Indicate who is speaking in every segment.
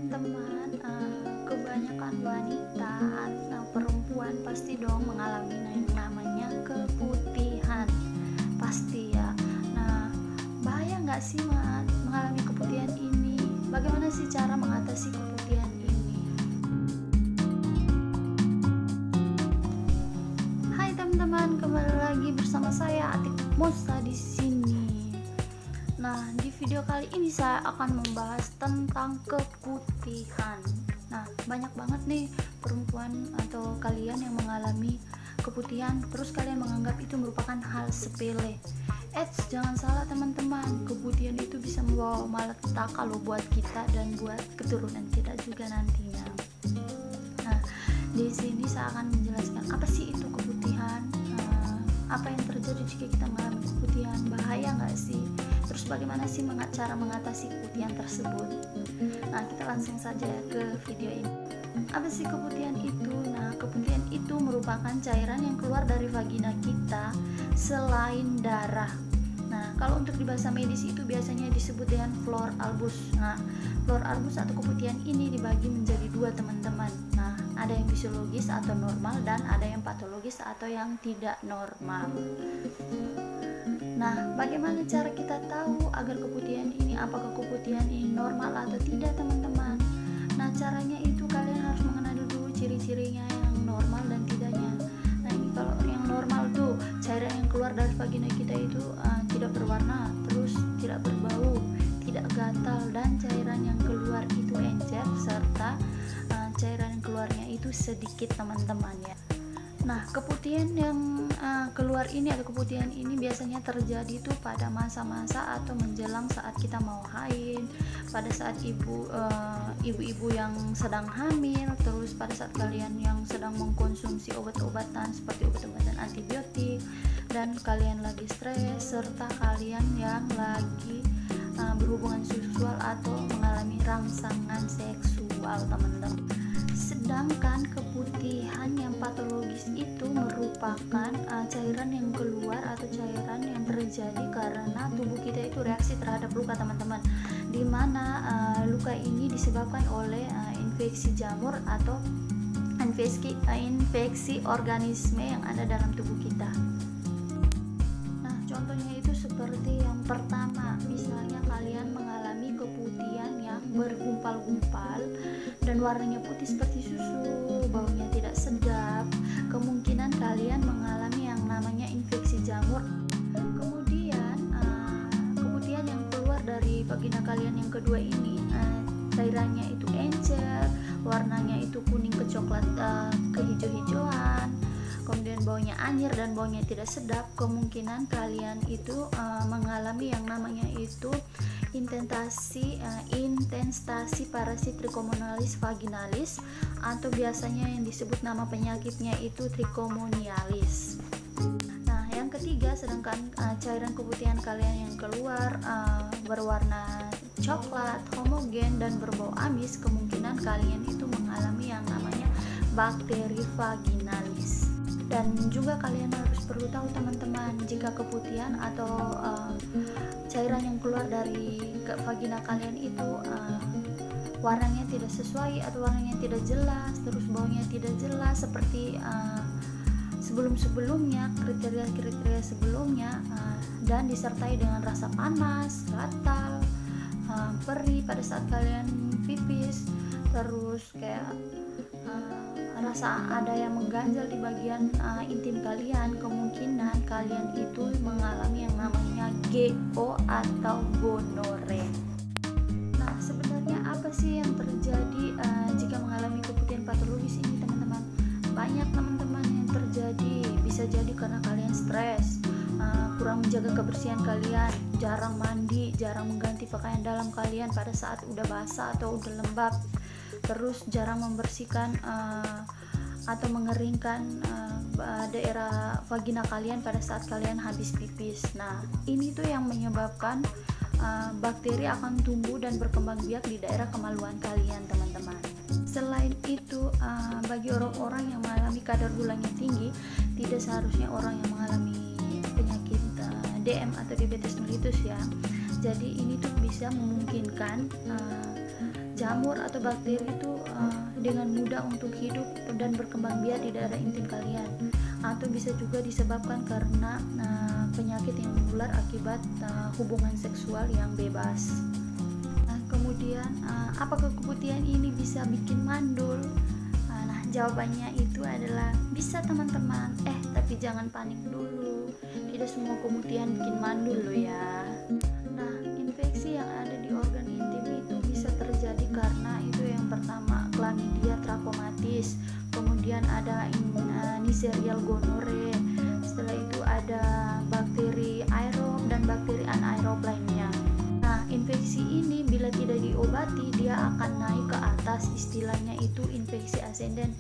Speaker 1: teman-teman, kebanyakan wanita atau perempuan pasti dong mengalami yang namanya keputihan, pasti ya. Nah, bahaya nggak sih mengalami keputihan ini? Bagaimana sih cara mengatasi keputihan ini? Hai teman-teman, kembali lagi bersama saya Atik Musa di sini. Nah, di video kali ini saya akan membahas tentang keputihan. Nah, banyak banget nih perempuan atau kalian yang mengalami keputihan, terus kalian menganggap itu merupakan hal sepele. Jangan salah teman-teman, keputihan itu bisa membawa malapetaka loh buat kita dan buat keturunan kita juga nantinya. Nah, di sini saya akan menjelaskan apa sih itu keputihan, apa yang terjadi jika kita mengalami keputihan, bahaya nggak sih? Terus bagaimana sih cara mengatasi keputihan tersebut? Nah, kita langsung saja ke video ini. Apa sih keputihan itu? Nah, keputihan itu merupakan cairan yang keluar dari vagina kita selain darah. Nah, kalau untuk di bahasa medis itu biasanya disebut dengan flor albus. Nah, flor albus atau keputihan ini dibagi menjadi dua teman-teman. Nah, ada yang fisiologis atau normal dan ada yang patologis atau yang tidak normal. Nah, bagaimana cara kita tahu agar keputihan ini, apakah keputihan ini normal atau tidak teman-teman? Nah, caranya itu kalian harus mengenali dulu ciri-cirinya yang normal dan tidaknya. Nah, ini kalau yang normal tuh cairan yang keluar dari vagina kita itu tidak berwarna, terus tidak berbau, tidak gatal, dan cairan yang keluar itu encer, serta cairan yang keluarnya itu sedikit teman-teman ya. Nah, keputihan yang keluar ini atau keputihan ini biasanya terjadi tuh pada masa-masa atau menjelang saat kita mau haid, pada saat ibu-ibu yang sedang hamil, terus pada saat kalian yang sedang mengkonsumsi obat-obatan seperti obat-obatan antibiotik, dan kalian lagi stres, serta kalian yang lagi berhubungan seksual atau mengalami rangsangan seksual teman-teman. Sedangkan keputihan yang patologis itu merupakan cairan yang keluar atau cairan yang terjadi karena tubuh kita itu reaksi terhadap luka teman-teman, dimana luka ini disebabkan oleh infeksi jamur atau infeksi organisme yang ada dalam tubuh kita. Nah, contohnya itu seperti yang pertama, misalnya kalian mengalami keputihan yang bergumpal-gumpal dan warnanya putih seperti susu, baunya tidak sedap, kemungkinan kalian mengalami yang namanya infeksi jamur. Kemudian keputihan yang keluar dari vagina kalian yang kedua ini, cairannya itu encer, warnanya itu kuning ke coklat ke hijau-hijauan, kemudian baunya anyir dan baunya tidak sedap, kemungkinan kalian itu mengalami yang namanya itu intestasi parasit trichomonalis vaginalis, atau biasanya yang disebut nama penyakitnya itu trichomoniasis. Nah, yang ketiga, sedangkan cairan keputihan kalian yang keluar berwarna coklat, homogen, dan berbau amis, kemungkinan kalian itu mengalami yang namanya bakteri vaginalis. Dan juga kalian harus perlu tahu teman-teman, jika keputihan atau cairan yang keluar dari vagina kalian itu warnanya tidak sesuai atau warnanya tidak jelas, terus baunya tidak jelas seperti sebelum-sebelumnya, kriteria-kriteria sebelumnya, dan disertai dengan rasa panas, gatal, perih pada saat kalian pipis, terus kayak rasa ada yang mengganjal di bagian intim kalian, kemungkinan kalian itu mengalami yang namanya GO atau gonore. Nah, sebenarnya apa sih yang terjadi jika mengalami keputihan patologis ini teman-teman? Banyak teman-teman yang terjadi, bisa jadi karena kalian stres, kurang menjaga kebersihan kalian, jarang mandi, jarang mengganti pakaian dalam kalian pada saat udah basah atau udah lembab, terus jarang membersihkan atau mengeringkan daerah vagina kalian pada saat kalian habis pipis. Nah, ini tuh yang menyebabkan bakteri akan tumbuh dan berkembang biak di daerah kemaluan kalian teman-teman. Selain itu, bagi orang-orang yang mengalami kadar gulanya tinggi, tidak seharusnya orang yang mengalami penyakit DM atau diabetes mellitus ya. Jadi ini tuh bisa memungkinkan jamur atau bakteri itu dengan mudah untuk hidup dan berkembang biak di daerah intim kalian, atau bisa juga disebabkan karena penyakit yang menular akibat hubungan seksual yang bebas. Kemudian apakah keputihan ini bisa bikin mandul? Nah, jawabannya itu adalah bisa teman-teman. Tapi jangan panik dulu, tidak semua keputihan bikin mandul loh ya. Nah, infeksi yang ada di organ intim itu bisa terjadi karena itu yang pertama Chlamydia trachomatis, kemudian ada Neisseria gonorrhea, setelah itu ada bakteri aerob dan bakteri anaerob lainnya. Nah, infeksi ini bila tidak diobati dia akan naik ke atas, istilahnya itu infeksi ascendent.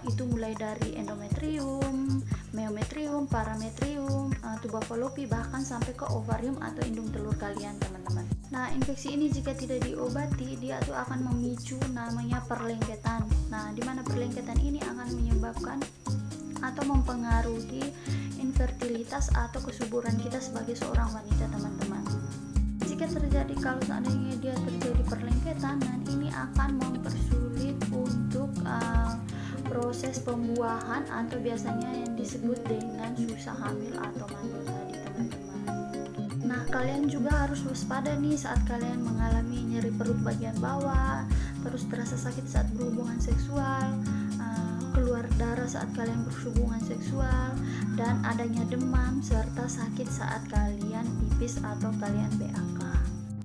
Speaker 1: Itu mulai dari endometrium, meometrium, parametrium, tuba fallopi, bahkan sampai ke ovarium atau indung telur kalian teman-teman. Nah, infeksi ini jika tidak diobati dia tuh akan memicu namanya perlengketan. Nah, di mana perlengketan ini akan menyebabkan atau mempengaruhi infertilitas atau kesuburan kita sebagai seorang wanita teman-teman. Jika terjadi, kalau seandainya dia terjadi perlengketan, dan ini akan mempersulit untuk proses pembuahan atau biasanya yang disebut dengan susah hamil atau mandul tadi teman-teman. Nah, kalian juga harus waspada nih saat kalian mengalami nyeri perut bagian bawah, terus terasa sakit saat berhubungan seksual, keluar darah saat kalian berhubungan seksual, dan adanya demam serta sakit saat kalian pipis atau kalian BAK.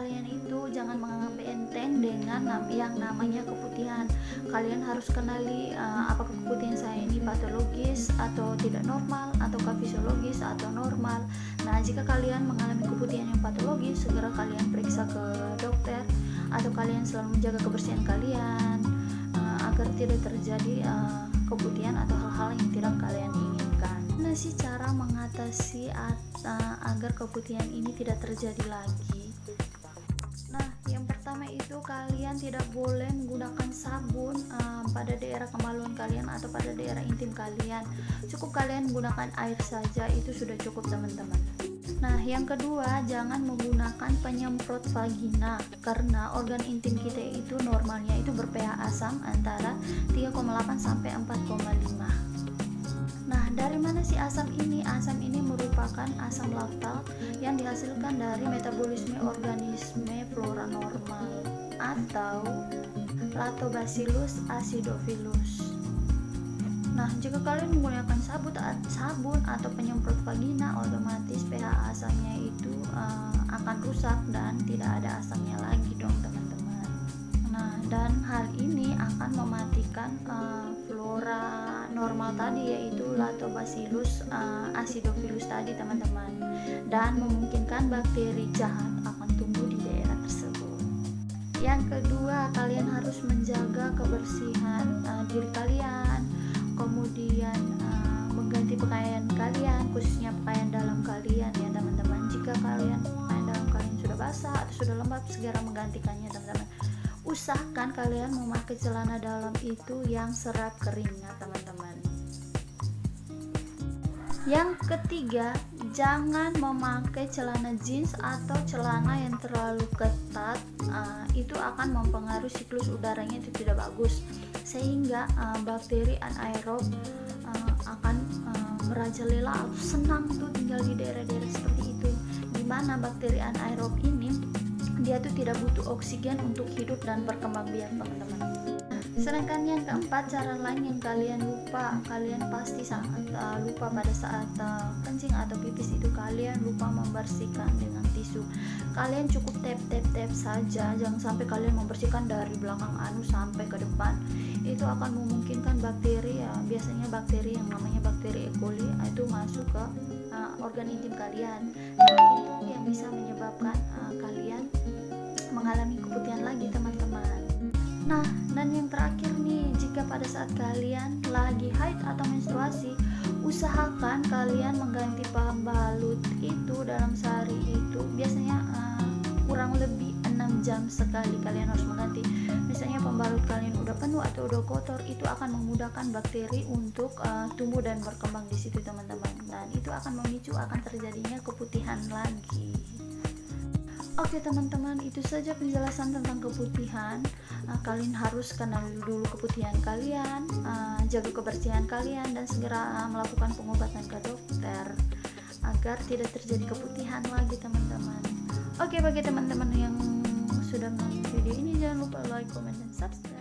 Speaker 1: Kalian itu jangan menganggap enteng dengan yang namanya keputihan. Kalian harus kenali apakah keputihan saya ini patologis atau tidak normal, ataukah fisiologis atau normal. Nah, jika kalian mengalami keputihan yang patologis, segera kalian periksa ke dokter, atau kalian selalu menjaga kebersihan kalian agar tidak terjadi keputihan atau hal-hal yang tidak kalian inginkan. Nah, sih cara mengatasi agar keputihan ini tidak terjadi lagi. Nah, yang pertama itu kalian tidak boleh menggunakan sabun pada daerah kemaluan kalian atau pada daerah intim kalian. Cukup kalian menggunakan air saja, itu sudah cukup teman-teman. Nah, yang kedua, jangan menggunakan penyemprot vagina karena organ intim kita itu normalnya itu ber-pH asam antara 3,8 sampai 4,5. Nah, dari mana sih asam ini? Asam ini merupakan asam laktal yang dihasilkan dari metabolisme organisme flora normal atau Lactobacillus acidophilus. Nah, jika kalian menggunakan sabun atau penyemprot vagina, otomatis pH asamnya itu akan rusak dan tidak ada asamnya lagi dong teman-teman. Nah, dan hal ini akan mematikan flora normal tadi, yaitu Lactobacillus acidophilus tadi teman-teman, dan memungkinkan bakteri jahat akan tumbuh di daerah tersebut. Yang kedua, kalian harus menjaga kebersihan diri kalian, kemudian mengganti pakaian kalian, khususnya pakaian dalam kalian ya teman-teman. Jika pakaian dalam kalian sudah basah atau sudah lembab, segera menggantikannya teman-teman. Usahakan kalian memakai celana dalam itu yang serap keringnya teman-teman. Yang ketiga, jangan memakai celana jeans atau celana yang terlalu ketat. Itu akan mempengaruhi siklus udaranya, itu tidak bagus, sehingga bakteri anaerob akan merajalela atau senang tuh tinggal di daerah-daerah seperti itu, dimana bakteri anaerob ini dia tuh tidak butuh oksigen untuk hidup dan berkembang biak teman-teman. Sedangkan yang keempat, cara lain yang kalian pasti sangat lupa pada saat kencing atau pipis itu, kalian lupa membersihkan dengan tisu. Kalian cukup tap saja, jangan sampai kalian membersihkan dari belakang anus sampai ke depan. Itu akan memungkinkan bakteri, biasanya bakteri yang namanya bakteri E. coli itu masuk ke organ intim kalian. Nah, itu yang bisa menyebabkan kalian mengalami keputihan lagi teman-teman. Nah, dan yang terakhir nih, jika pada saat kalian lagi haid atau menstruasi, usahakan kalian mengganti pembalut itu dalam sehari itu biasanya kurang lebih 6 jam sekali kalian harus mengganti. Misalnya pembalut kalian udah penuh atau udah kotor, itu akan memudahkan bakteri untuk tumbuh dan berkembang di situ teman-teman, dan itu akan memicu akan terjadinya keputihan lagi. Oke teman-teman, itu saja penjelasan tentang keputihan. Kalian harus kenal dulu keputihan kalian, jaga kebersihan kalian, dan segera melakukan pengobatan ke dokter agar tidak terjadi keputihan lagi teman-teman. Oke, bagi teman-teman yang sudah menonton video ini, jangan lupa like, comment, dan subscribe.